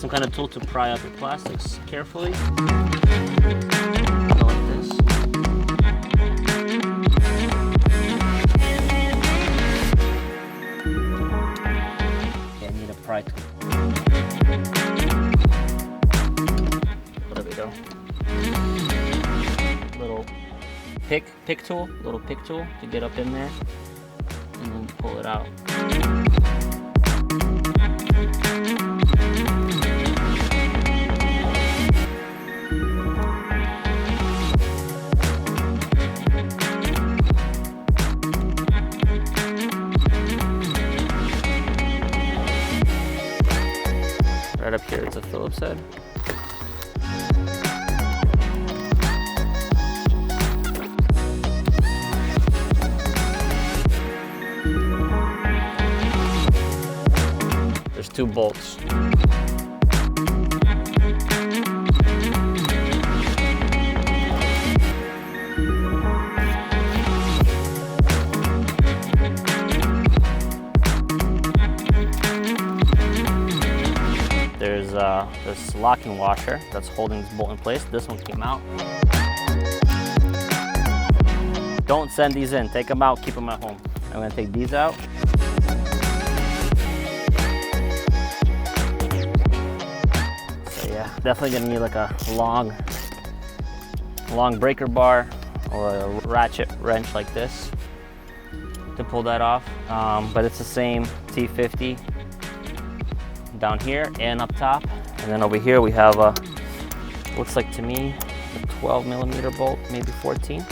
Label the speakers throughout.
Speaker 1: some kind of tool to pry up your plastics carefully. Go like this. Okay, I need a pry tool. There we go. Little pick tool, little pick tool to get up in there, and then pull it out. Right up here, it's a Phillips head. There's 2 bolts. There's this locking washer that's holding this bolt in place. This one came out. Don't send these in. Take them out, keep them at home. I'm gonna take these out. So yeah, definitely gonna need like a long breaker bar or a ratchet wrench like this to pull that off. But it's the same T50 down here and up top, and then over here we have a, looks like to me, a 12mm bolt, maybe 14.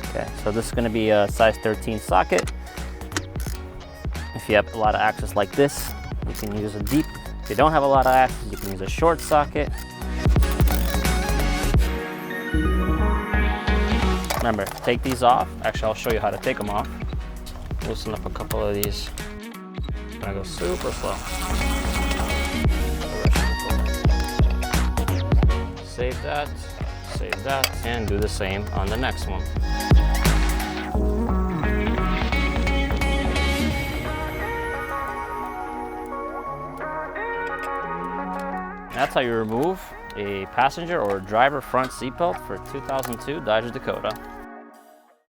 Speaker 1: Okay, so this is going to be a size 13 socket. If you have a lot of access like this, you can use a deep. If you don't have a lot of access, you can use a short socket. Remember, take these off. Actually, I'll show you how to take them off. Loosen up a couple of these. I'm gonna go super slow. Save that, and do the same on the next one. That's how you remove a passenger or driver front seatbelt for 2002 Dodge Dakota.